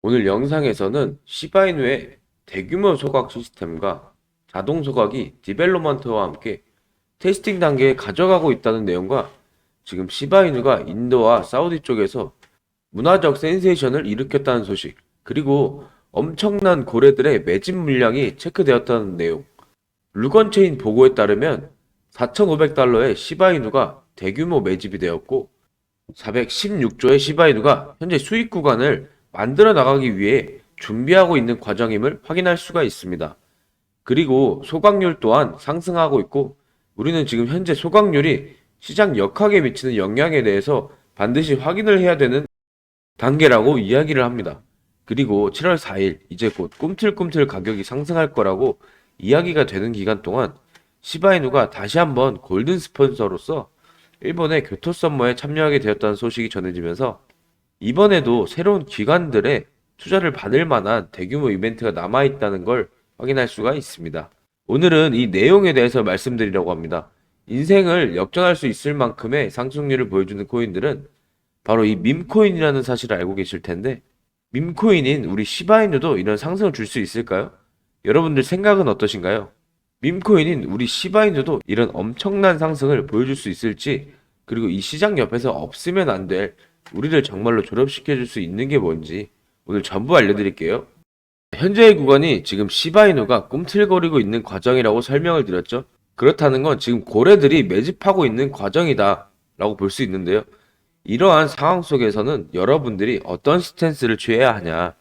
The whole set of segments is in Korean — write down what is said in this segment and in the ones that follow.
오늘 영상에서는 시바이누의 대규모 소각 시스템과 자동 소각이 디벨롭먼트와 함께 테스팅 단계에 가져가고 있다는 내용과 지금 시바이누가 인도와 사우디 쪽에서 문화적 센세이션을 일으켰다는 소식, 그리고 엄청난 고래들의 매집 물량이 체크되었다는 내용. 루건체인 보고에 따르면 4,500달러의 시바이누가 대규모 매집이 되었고 416조의 시바이누가 현재 수익 구간을 만들어 나가기 위해 준비하고 있는 과정임을 확인할 수가 있습니다. 그리고 소각률 또한 상승하고 있고 우리는 지금 현재 소각률이 시장 역학에 미치는 영향에 대해서 반드시 확인을 해야 되는 단계라고 이야기를 합니다. 그리고 7월 4일 이제 곧 꿈틀꿈틀 가격이 상승할 거라고 이야기가 되는 기간 동안 시바이누가 다시 한번 골든 스폰서로서 일본의 교토 썸머에 참여하게 되었다는 소식이 전해지면서 이번에도 새로운 기관들의 투자를 받을 만한 대규모 이벤트가 남아있다는 걸 확인할 수가 있습니다. 오늘은 이 내용에 대해서 말씀드리려고 합니다. 인생을 역전할 수 있을 만큼의 상승률을 보여주는 코인들은 바로 이 밈코인이라는 사실을 알고 계실 텐데, 밈코인인 우리 시바이누도 이런 상승을 줄 수 있을까요? 여러분들 생각은 어떠신가요? 밈코인인 우리 시바이누도 이런 엄청난 상승을 보여줄 수 있을지, 그리고 이 시장 옆에서 없으면 안 될 우리를 정말로 졸업시켜줄 수 있는 게 뭔지 오늘 전부 알려드릴게요. 현재의 구간이 지금 시바이누가 꿈틀거리고 있는 과정이라고 설명을 드렸죠. 그렇다는 건 지금 고래들이 매집하고 있는 과정이다 라고 볼 수 있는데요. 이러한 상황 속에서는 여러분들이 어떤 스탠스를 취해야 하냐,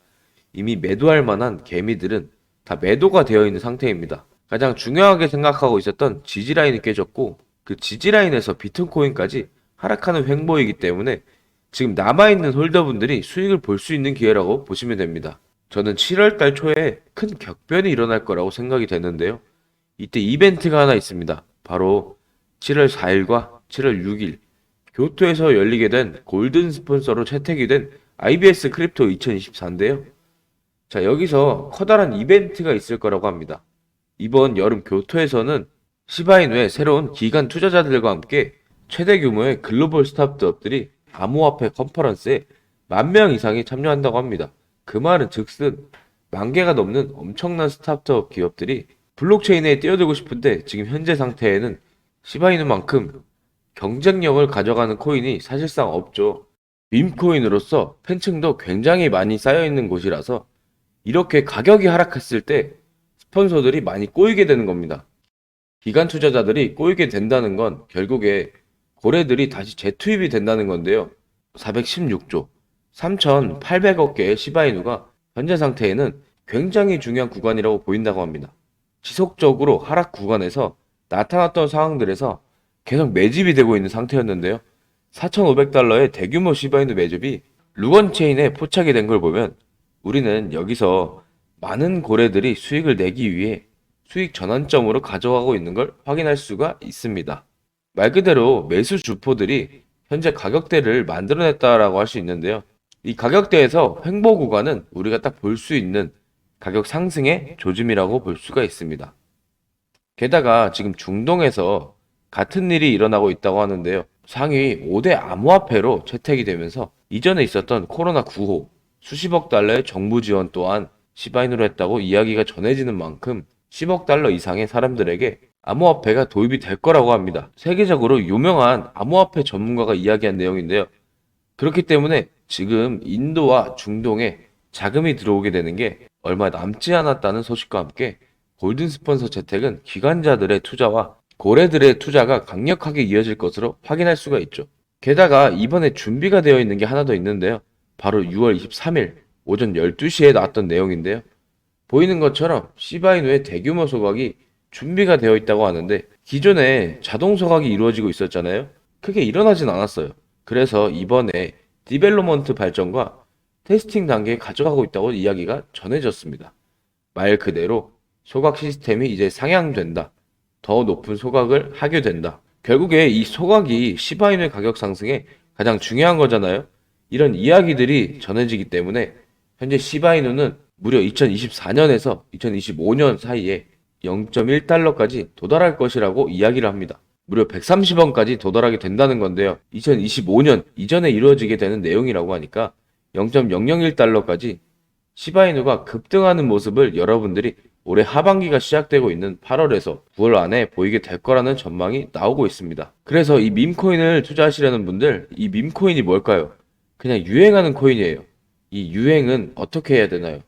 이미 매도할 만한 개미들은 다 매도가 되어 있는 상태입니다. 가장 중요하게 생각하고 있었던 지지라인이 깨졌고 그 지지라인에서 비트코인까지 하락하는 횡보이기 때문에 지금 남아있는 홀더분들이 수익을 볼 수 있는 기회라고 보시면 됩니다. 저는 7월달 초에 큰 격변이 일어날 거라고 생각이 되는데요. 이때 이벤트가 하나 있습니다. 바로 7월 4일과 7월 6일 교토에서 열리게 된 골든 스폰서로 채택이 된 IBS 크립토 2024인데요. 자, 여기서 커다란 이벤트가 있을 거라고 합니다. 이번 여름 교토에서는 시바이누의 새로운 기관 투자자들과 함께 최대 규모의 글로벌 스타트업들이 암호화폐 컨퍼런스에 10,000명 이상이 참여한다고 합니다. 그 말은 즉슨 10,000개가 넘는 엄청난 스타트업 기업들이 블록체인에 뛰어들고 싶은데 지금 현재 상태에는 시바이누만큼 경쟁력을 가져가는 코인이 사실상 없죠. 밈코인으로서 팬층도 굉장히 많이 쌓여있는 곳이라서 이렇게 가격이 하락했을 때 스폰서들이 많이 꼬이게 되는 겁니다. 기관 투자자들이 꼬이게 된다는 건 결국에 고래들이 다시 재투입이 된다는 건데요. 416조, 3,800억 개의 시바이누가 현재 상태에는 굉장히 중요한 구간이라고 보인다고 합니다. 지속적으로 하락 구간에서 나타났던 상황들에서 계속 매집이 되고 있는 상태였는데요. 4,500달러의 대규모 시바이누 매집이 루건체인에 포착이 된 걸 보면 우리는 여기서 많은 고래들이 수익을 내기 위해 수익 전환점으로 가져가고 있는 걸 확인할 수가 있습니다. 말 그대로 매수 주포들이 현재 가격대를 만들어냈다라고 할 수 있는데요. 이 가격대에서 횡보 구간은 우리가 딱 볼 수 있는 가격 상승의 조짐이라고 볼 수가 있습니다. 게다가 지금 중동에서 같은 일이 일어나고 있다고 하는데요. 상위 5대 암호화폐로 채택이 되면서 이전에 있었던 코로나 9호 수십억 달러의 정부 지원 또한 시바이누로 했다고 이야기가 전해지는 만큼 10억 달러 이상의 사람들에게 암호화폐가 도입이 될 거라고 합니다. 세계적으로 유명한 암호화폐 전문가가 이야기한 내용인데요. 그렇기 때문에 지금 인도와 중동에 자금이 들어오게 되는 게 얼마 남지 않았다는 소식과 함께 골든 스폰서 채택은 기관자들의 투자와 고래들의 투자가 강력하게 이어질 것으로 확인할 수가 있죠. 게다가 이번에 준비가 되어 있는 게 하나 더 있는데요. 바로 6월 23일 오전 12시에 나왔던 내용인데요. 보이는 것처럼 시바이누의 대규모 소각이 준비가 되어 있다고 하는데 기존에 자동 소각이 이루어지고 있었잖아요. 크게 일어나진 않았어요. 그래서 이번에 디벨로먼트 발전과 테스팅 단계에 가져가고 있다고 이야기가 전해졌습니다. 말 그대로 소각 시스템이 이제 상향된다. 더 높은 소각을 하게 된다. 결국에 이 소각이 시바이누의 가격 상승에 가장 중요한 거잖아요. 이런 이야기들이 전해지기 때문에 현재 시바이누는 무려 2024년에서 2025년 사이에 0.1달러까지 도달할 것이라고 이야기를 합니다. 무려 130원까지 도달하게 된다는 건데요. 2025년 이전에 이루어지게 되는 내용이라고 하니까 0.001달러까지 시바이누가 급등하는 모습을 여러분들이 올해 하반기가 시작되고 있는 8월에서 9월 안에 보이게 될 거라는 전망이 나오고 있습니다. 그래서 이 밈코인을 투자하시려는 분들, 이 밈코인이 뭘까요? 그냥 유행하는 코인이에요. 이 유행은 어떻게 해야 되나요?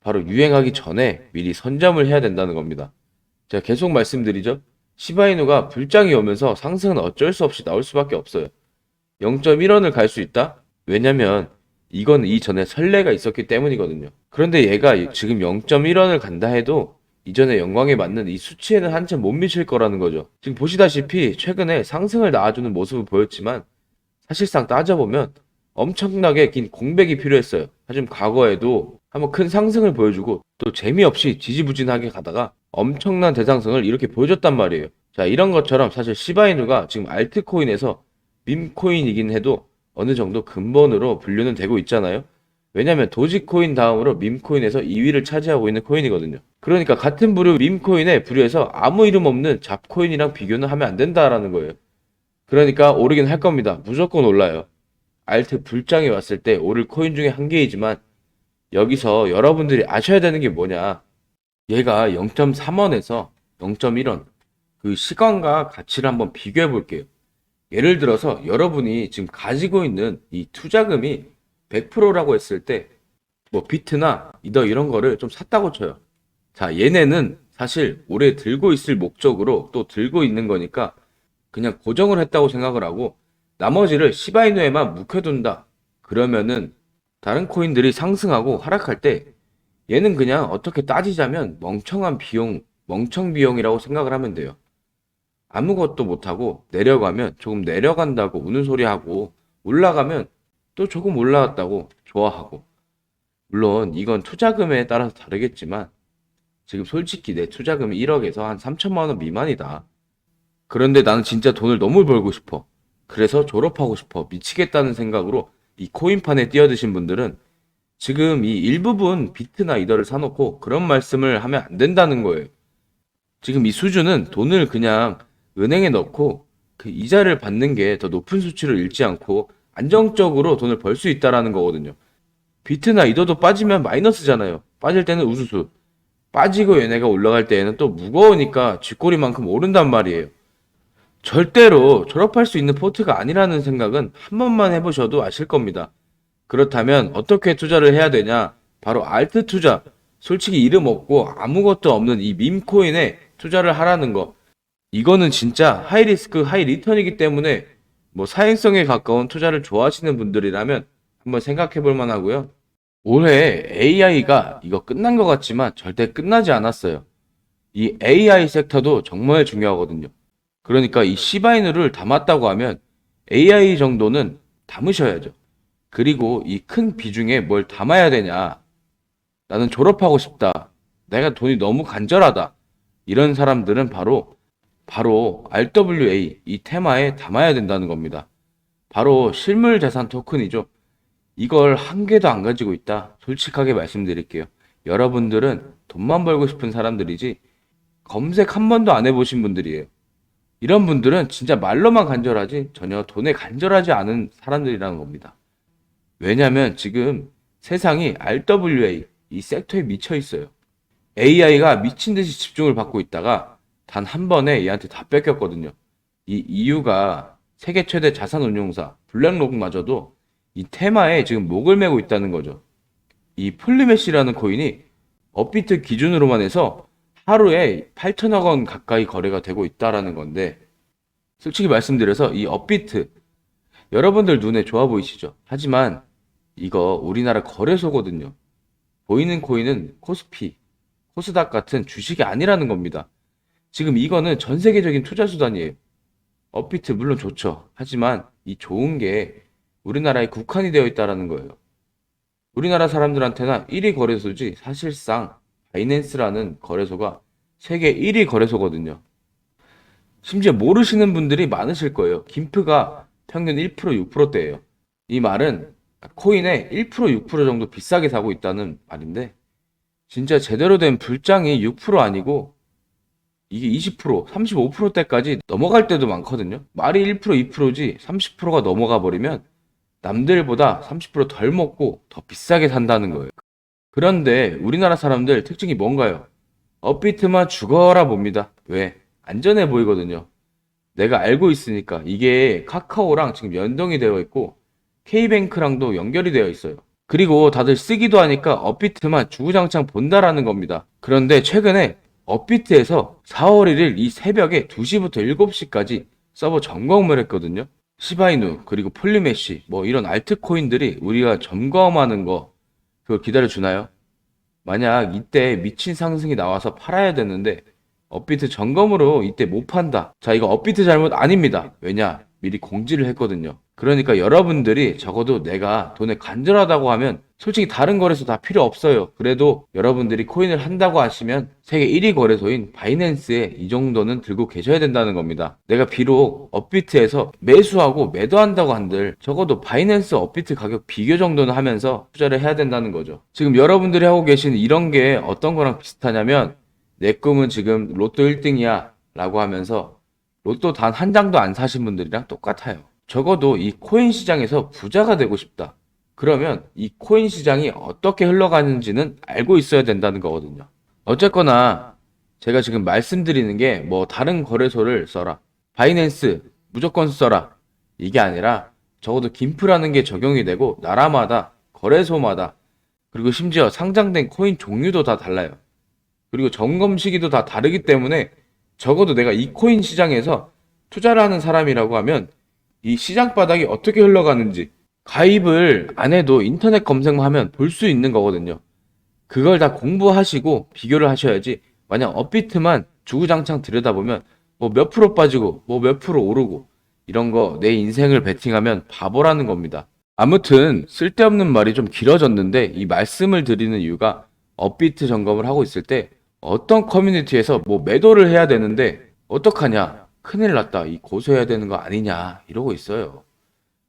바로 유행하기 전에 미리 선점을 해야 된다는 겁니다. 제가 계속 말씀드리죠. 시바이누가 불장이 오면서 상승은 어쩔 수 없이 나올 수밖에 없어요. 0.1원을 갈 수 있다? 왜냐면 이건 이전에 선례가 있었기 때문이거든요. 그런데 얘가 지금 0.1원을 간다 해도 이전에 영광에 맞는 이 수치에는 한참 못 미칠 거라는 거죠. 지금 보시다시피 최근에 상승을 낳아주는 모습을 보였지만 사실상 따져보면 엄청나게 긴 공백이 필요했어요. 하지만 과거에도 한번 큰 상승을 보여주고 또 재미없이 지지부진하게 가다가 엄청난 대상승을 이렇게 보여줬단 말이에요. 자, 이런 것처럼 사실 시바이누가 지금 알트코인에서 밈코인이긴 해도 어느 정도 근본으로 분류는 되고 있잖아요. 왜냐면 도지코인 다음으로 밈코인에서 2위를 차지하고 있는 코인이거든요. 그러니까 같은 부류 밈코인에 부류해서 아무 이름 없는 잡코인이랑 비교는 하면 안 된다라는 거예요. 그러니까 오르긴 할 겁니다. 무조건 올라요. 알트 불장이 왔을 때 오를 코인 중에 한 개이지만 여기서 여러분들이 아셔야 되는 게 뭐냐. 얘가 0.3원에서 0.1원 그 시간과 가치를 한번 비교해 볼게요. 예를 들어서 여러분이 지금 가지고 있는 이 투자금이 100%라고 했을 때 뭐 비트나 이더 이런 거를 좀 샀다고 쳐요. 자, 얘네는 사실 오래 들고 있을 목적으로 또 들고 있는 거니까 그냥 고정을 했다고 생각을 하고 나머지를 시바이누에만 묵혀둔다. 그러면은 다른 코인들이 상승하고 하락할 때 얘는 그냥 어떻게 따지자면 멍청한 비용, 멍청 비용이라고 생각을 하면 돼요. 아무것도 못하고 내려가면 조금 내려간다고 우는 소리 하고 올라가면 또 조금 올라갔다고 좋아하고 물론 이건 투자금에 따라서 다르겠지만 지금 솔직히 내 투자금이 1억에서 한 3천만 원 미만이다. 그런데 나는 진짜 돈을 너무 벌고 싶어. 그래서 졸업하고 싶어. 미치겠다는 생각으로 이 코인판에 뛰어드신 분들은 지금 이 일부분 비트나 이더를 사놓고 그런 말씀을 하면 안 된다는 거예요. 지금 이 수준은 돈을 그냥 은행에 넣고 그 이자를 받는 게 더 높은 수치를 잃지 않고 안정적으로 돈을 벌 수 있다라는 거거든요. 비트나 이더도 빠지면 마이너스잖아요. 빠질 때는 우수수. 빠지고 얘네가 올라갈 때에는 또 무거우니까 쥐꼬리만큼 오른단 말이에요. 절대로 졸업할 수 있는 포트가 아니라는 생각은 한 번만 해보셔도 아실 겁니다. 그렇다면 어떻게 투자를 해야 되냐? 바로 알트 투자. 솔직히 이름 없고 아무것도 없는 이 밈코인에 투자를 하라는 거. 이거는 진짜 하이 리스크 하이 리턴이기 때문에 뭐 사행성에 가까운 투자를 좋아하시는 분들이라면 한번 생각해 볼 만하고요. 올해 AI가 이거 끝난 것 같지만 절대 끝나지 않았어요. 이 AI 섹터도 정말 중요하거든요. 그러니까 이 시바이누를 담았다고 하면 AI 정도는 담으셔야죠. 그리고 이 큰 비중에 뭘 담아야 되냐. 나는 졸업하고 싶다. 내가 돈이 너무 간절하다. 이런 사람들은 바로 RWA 이 테마에 담아야 된다는 겁니다. 바로 실물 자산 토큰이죠. 이걸 한 개도 안 가지고 있다. 솔직하게 말씀드릴게요. 여러분들은 돈만 벌고 싶은 사람들이지 검색 한 번도 안 해보신 분들이에요. 이런 분들은 진짜 말로만 간절하지 전혀 돈에 간절하지 않은 사람들이라는 겁니다. 왜냐면 지금 세상이 RWA 이 섹터에 미쳐 있어요. AI가 미친 듯이 집중을 받고 있다가 단 한 번에 얘한테 다 뺏겼거든요. 이 이유가 세계 최대 자산 운용사 블랙록마저도 이 테마에 지금 목을 메고 있다는 거죠. 이 폴리메시라는 코인이 업비트 기준으로만 해서 하루에 8천억 원 가까이 거래가 되고 있다라는 건데 솔직히 말씀드려서 이 업비트 여러분들 눈에 좋아 보이시죠? 하지만 이거 우리나라 거래소거든요. 보이는 코인은 코스피, 코스닥 같은 주식이 아니라는 겁니다. 지금 이거는 전 세계적인 투자 수단이에요. 업비트 물론 좋죠. 하지만 이 좋은 게 우리나라에 국한이 되어 있다라는 거예요. 우리나라 사람들한테나 1위 거래소지 사실상 바이낸스라는 거래소가 세계 1위 거래소거든요. 심지어 모르시는 분들이 많으실 거예요. 김프가 평균 1% 6%대예요. 이 말은 코인에 1% 6% 정도 비싸게 사고 있다는 말인데 진짜 제대로 된 불장이 6% 아니고 이게 20%, 35%대까지 넘어갈 때도 많거든요. 말이 1%, 2%지 30%가 넘어가 버리면 남들보다 30%덜 먹고 더 비싸게 산다는 거예요. 그런데 우리나라 사람들 특징이 뭔가요? 업비트만 죽어라 봅니다. 왜? 안전해 보이거든요. 내가 알고 있으니까. 이게 카카오랑 지금 연동이 되어 있고 K뱅크랑도 연결이 되어 있어요. 그리고 다들 쓰기도 하니까 업비트만 주구장창 본다라는 겁니다. 그런데 최근에 업비트에서 4월 1일 이 새벽에 2시부터 7시까지 서버 점검을 했거든요. 시바이누 그리고 폴리메시 뭐 이런 알트코인들이 우리가 점검하는 거 그걸 기다려 주나요? 만약 이때 미친 상승이 나와서 팔아야 되는데 업비트 점검으로 이때 못 판다. 자, 이거 업비트 잘못 아닙니다. 왜냐? 미리 공지를 했거든요. 그러니까 여러분들이 적어도 내가 돈에 간절하다고 하면 솔직히 다른 거래소 다 필요 없어요. 그래도 여러분들이 코인을 한다고 하시면 세계 1위 거래소인 바이낸스에 이 정도는 들고 계셔야 된다는 겁니다. 내가 비록 업비트에서 매수하고 매도한다고 한들 적어도 바이낸스 업비트 가격 비교 정도는 하면서 투자를 해야 된다는 거죠. 지금 여러분들이 하고 계신 이런 게 어떤 거랑 비슷하냐면 내 꿈은 지금 로또 1등이야 라고 하면서 로또 단 한 장도 안 사신 분들이랑 똑같아요. 적어도 이 코인 시장에서 부자가 되고 싶다. 그러면 이 코인 시장이 어떻게 흘러가는지는 알고 있어야 된다는 거거든요. 어쨌거나 제가 지금 말씀드리는 게 뭐 다른 거래소를 써라. 바이낸스 무조건 써라. 이게 아니라 적어도 김프라는 게 적용이 되고 나라마다 거래소마다 그리고 심지어 상장된 코인 종류도 다 달라요. 그리고 점검 시기도 다 다르기 때문에 적어도 내가 이 코인 시장에서 투자를 하는 사람이라고 하면 이 시장 바닥이 어떻게 흘러가는지 가입을 안 해도 인터넷 검색만 하면 볼 수 있는 거거든요. 그걸 다 공부하시고 비교를 하셔야지 만약 업비트만 주구장창 들여다보면 뭐 몇 프로 빠지고 뭐 몇 프로 오르고 이런 거 내 인생을 베팅하면 바보라는 겁니다. 아무튼 쓸데없는 말이 좀 길어졌는데 이 말씀을 드리는 이유가 업비트 점검을 하고 있을 때 어떤 커뮤니티에서 뭐 매도를 해야 되는데 어떡하냐 큰일 났다 이 고소해야 되는 거 아니냐 이러고 있어요.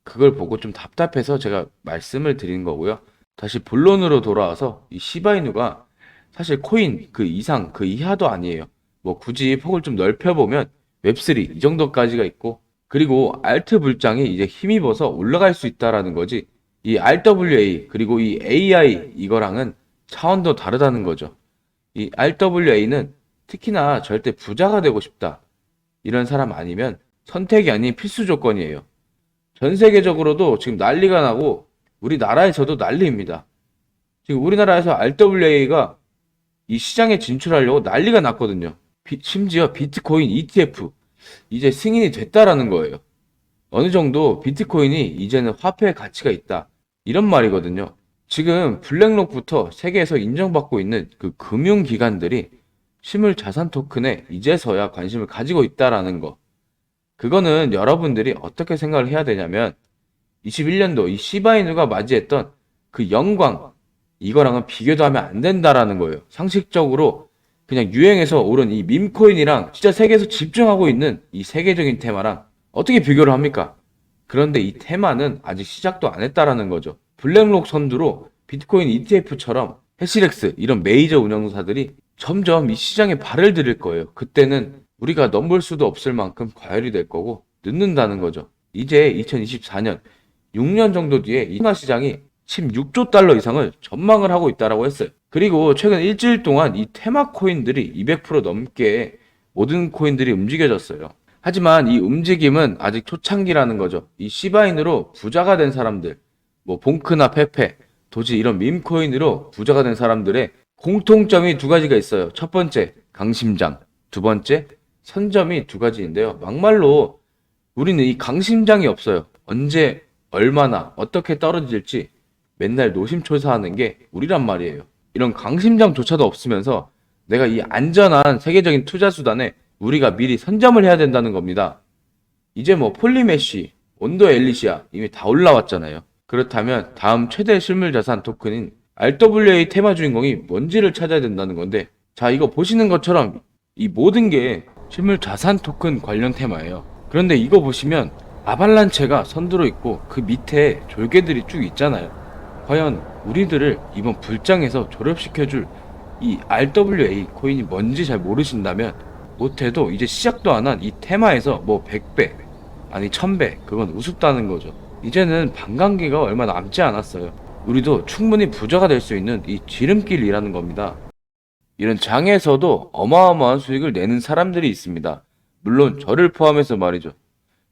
그걸 보고 좀 답답해서 제가 말씀을 드리는 거고요. 다시 본론으로 돌아와서 이 시바이누가 사실 코인 그 이상 그 이하도 아니에요. 뭐 굳이 폭을 좀 넓혀보면 웹3 이 정도까지가 있고 그리고 알트 불장이 이제 힘입어서 올라갈 수 있다라는 거지. 이 RWA 그리고 이 AI 이거랑은 차원도 다르다는 거죠. 이 RWA는 특히나 절대 부자가 되고 싶다. 이런 사람 아니면 선택이 아닌 필수 조건이에요. 전 세계적으로도 지금 난리가 나고 우리나라에서도 난리입니다. 지금 우리나라에서 RWA가 이 시장에 진출하려고 난리가 났거든요. 심지어 비트코인 ETF 이제 승인이 됐다라는 거예요. 어느 정도 비트코인이 이제는 화폐의 가치가 있다. 이런 말이거든요. 지금 블랙록부터 세계에서 인정받고 있는 그 금융기관들이 실물 자산 토큰에 이제서야 관심을 가지고 있다라는 거. 그거는 여러분들이 어떻게 생각을 해야 되냐면 21년도 이 시바이누가 맞이했던 그 영광 이거랑은 비교도 하면 안 된다라는 거예요. 상식적으로 그냥 유행해서 오른 이 밈코인이랑 진짜 세계에서 집중하고 있는 이 세계적인 테마랑 어떻게 비교를 합니까? 그런데 이 테마는 아직 시작도 안 했다라는 거죠. 블랙록 선두로 비트코인 ETF처럼 해시렉스 이런 메이저 운영사들이 점점 이 시장에 발을 들일 거예요. 그때는 우리가 넘볼 수도 없을 만큼 과열이 될 거고 늦는다는 거죠. 이제 2024년 6년 정도 뒤에 이 테마 시장이 16조 달러 이상을 전망을 하고 있다라고 했어요. 그리고 최근 일주일 동안 이 테마 코인들이 200% 넘게 모든 코인들이 움직여졌어요. 하지만 이 움직임은 아직 초창기라는 거죠. 이 시바인으로 부자가 된 사람들, 뭐 봉크나 페페, 도지 이런 밈코인으로 부자가 된 사람들의 공통점이 두 가지가 있어요. 첫 번째, 강심장. 두 번째, 선점이 두 가지인데요. 막말로 우리는 이 강심장이 없어요. 언제, 얼마나, 어떻게 떨어질지 맨날 노심초사하는 게 우리란 말이에요. 이런 강심장조차도 없으면서 내가 이 안전한 세계적인 투자 수단에 우리가 미리 선점을 해야 된다는 겁니다. 이제 뭐 폴리메시, 온도 엘리시아 이미 다 올라왔잖아요. 그렇다면 다음 최대 실물 자산 토큰인 RWA 테마 주인공이 뭔지를 찾아야 된다는 건데 자 이거 보시는 것처럼 이 모든 게 실물 자산 토큰 관련 테마예요. 그런데 이거 보시면 아발란체가 선두로 있고 그 밑에 졸개들이 쭉 있잖아요. 과연 우리들을 이번 불장에서 졸업시켜줄 이 RWA 코인이 뭔지 잘 모르신다면 못해도 이제 시작도 안 한 이 테마에서 뭐 100배 아니 1000배 그건 우습다는 거죠. 이제는 반감기가 얼마 남지 않았어요. 우리도 충분히 부자가 될 수 있는 이 지름길이라는 겁니다. 이런 장에서도 어마어마한 수익을 내는 사람들이 있습니다. 물론 저를 포함해서 말이죠.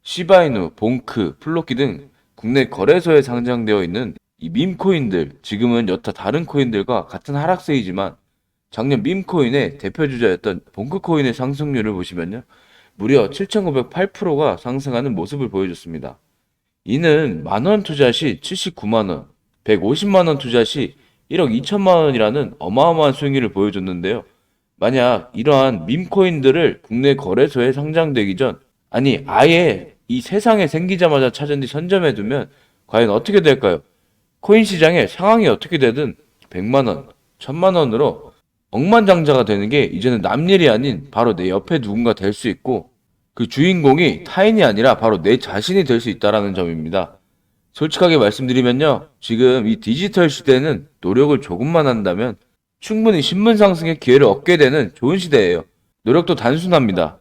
시바이누, 봉크, 플로키 등 국내 거래소에 상장되어 있는 이 밈코인들, 지금은 여타 다른 코인들과 같은 하락세이지만 작년 밈코인의 대표주자였던 봉크코인의 상승률을 보시면요. 무려 7,908%가 상승하는 모습을 보여줬습니다. 이는 만원 투자 시 79만원, 150만원 투자 시 1억 2천만원이라는 어마어마한 수익률을 보여줬는데요. 만약 이러한 밈코인들을 국내 거래소에 상장되기 전, 아니 아예 이 세상에 생기자마자 찾은 뒤 선점해두면 과연 어떻게 될까요? 코인 시장의 상황이 어떻게 되든 100만원, 1000만원으로 억만장자가 되는 게 이제는 남일이 아닌 바로 내 옆에 누군가 될 수 있고 그 주인공이 타인이 아니라 바로 내 자신이 될 수 있다라는 점입니다. 솔직하게 말씀드리면요. 지금 이 디지털 시대는 노력을 조금만 한다면 충분히 신분 상승의 기회를 얻게 되는 좋은 시대예요. 노력도 단순합니다.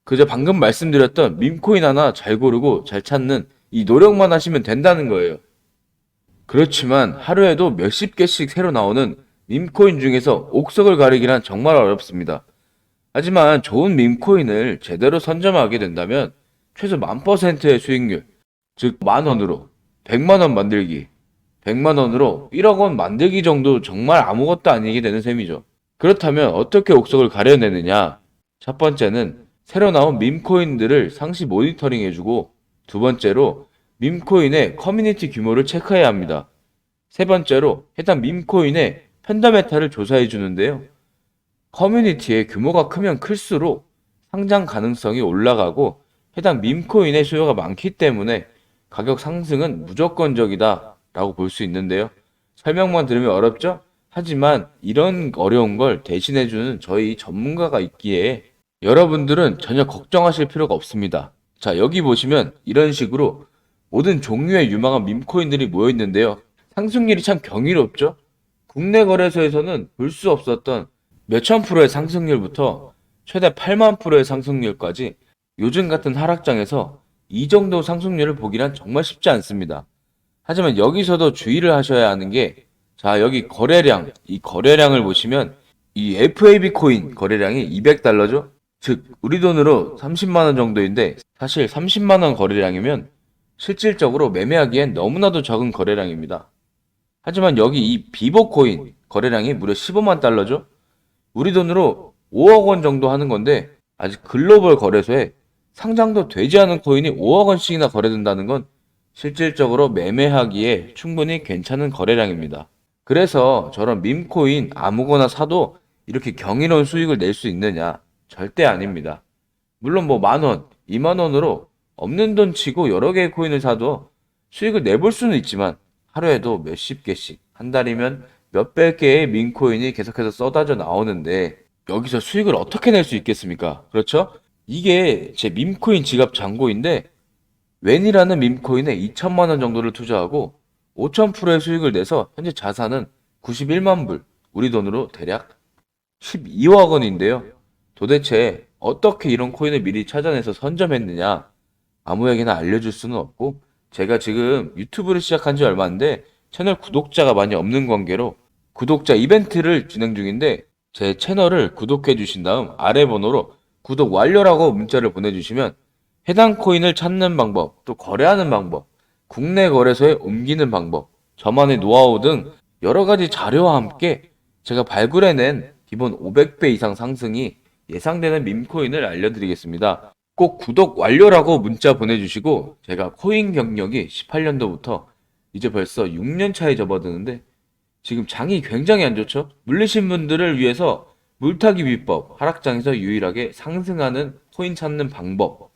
그저 방금 말씀드렸던 밈코인 하나 잘 고르고 잘 찾는 이 노력만 하시면 된다는 거예요. 그렇지만 하루에도 몇십 개씩 새로 나오는 밈코인 중에서 옥석을 가리기란 정말 어렵습니다. 하지만 좋은 밈코인을 제대로 선점하게 된다면 최소 1000%의 수익률, 즉 만원으로 100만원 만들기, 100만원으로 1억 원 만들기 정도 정말 아무것도 아니게 되는 셈이죠. 그렇다면 어떻게 옥석을 가려내느냐? 첫 번째는 새로 나온 밈코인들을 상시 모니터링해주고 두 번째로 밈코인의 커뮤니티 규모를 체크해야 합니다. 세 번째로 해당 밈코인의 펀더메탈을 조사해 주는데요. 커뮤니티의 규모가 크면 클수록 상장 가능성이 올라가고 해당 밈코인의 수요가 많기 때문에 가격 상승은 무조건적이다 라고 볼 수 있는데요. 설명만 들으면 어렵죠? 하지만 이런 어려운 걸 대신해 주는 저희 전문가가 있기에 여러분들은 전혀 걱정하실 필요가 없습니다. 자, 여기 보시면 이런 식으로 모든 종류의 유망한 밈코인들이 모여 있는데요. 상승률이 참 경이롭죠? 국내 거래소에서는 볼 수 없었던 몇천 프로의 상승률부터 최대 8만 프로의 상승률까지 요즘 같은 하락장에서 이 정도 상승률을 보기란 정말 쉽지 않습니다. 하지만 여기서도 주의를 하셔야 하는 게, 자, 여기 거래량, 이 거래량을 보시면 이 FAB 코인 거래량이 200달러죠? 즉, 우리 돈으로 30만원 정도인데 사실 30만원 거래량이면 실질적으로 매매하기엔 너무나도 적은 거래량입니다. 하지만 여기 이 비보 코인 거래량이 무려 15만 달러죠? 우리 돈으로 5억 원 정도 하는 건데 아직 글로벌 거래소에 상장도 되지 않은 코인이 5억 원씩이나 거래된다는 건 실질적으로 매매하기에 충분히 괜찮은 거래량입니다. 그래서 저런 밈코인 아무거나 사도 이렇게 경이로운 수익을 낼 수 있느냐? 절대 아닙니다. 물론 뭐 만원, 2만원으로 없는 돈 치고 여러 개의 코인을 사도 수익을 내볼 수는 있지만 하루에도 몇십 개씩, 한 달이면 몇백 개의 밈코인이 계속해서 쏟아져 나오는데 여기서 수익을 어떻게 낼 수 있겠습니까? 그렇죠? 이게 제 밈코인 지갑 잔고인데 웬이라는 밈코인에 2천만 원 정도를 투자하고 5,000%의 수익을 내서 현재 자산은 91만 불, 우리 돈으로 대략 12억 원인데요. 도대체 어떻게 이런 코인을 미리 찾아내서 선점했느냐? 아무에게나 알려줄 수는 없고 제가 지금 유튜브를 시작한 지 얼마인데 채널 구독자가 많이 없는 관계로 구독자 이벤트를 진행 중인데 제 채널을 구독해 주신 다음 아래 번호로 구독 완료라고 문자를 보내주시면 해당 코인을 찾는 방법, 또 거래하는 방법, 국내 거래소에 옮기는 방법, 저만의 노하우 등 여러 가지 자료와 함께 제가 발굴해낸 기본 500배 이상 상승이 예상되는 밈코인을 알려드리겠습니다. 꼭 구독 완료라고 문자 보내주시고 제가 코인 경력이 18년도부터 이제 벌써 6년 차에 접어드는데 지금 장이 굉장히 안 좋죠? 물리신 분들을 위해서 물타기 비법, 하락장에서 유일하게 상승하는 코인 찾는 방법,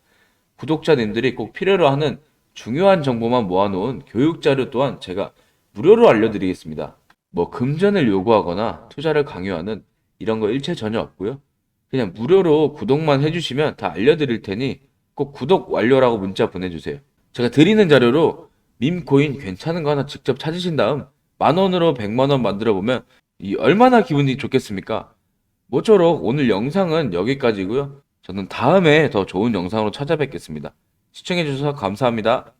구독자님들이 꼭 필요로 하는 중요한 정보만 모아놓은 교육 자료 또한 제가 무료로 알려드리겠습니다. 뭐 금전을 요구하거나 투자를 강요하는 이런 거 일체 전혀 없고요. 그냥 무료로 구독만 해주시면 다 알려드릴 테니 꼭 구독 완료라고 문자 보내주세요. 제가 드리는 자료로 밈코인 괜찮은 거 하나 직접 찾으신 다음 만원으로 100만원 만들어보면 이 얼마나 기분이 좋겠습니까? 모쪼록 오늘 영상은 여기까지고요. 저는 다음에 더 좋은 영상으로 찾아뵙겠습니다. 시청해주셔서 감사합니다.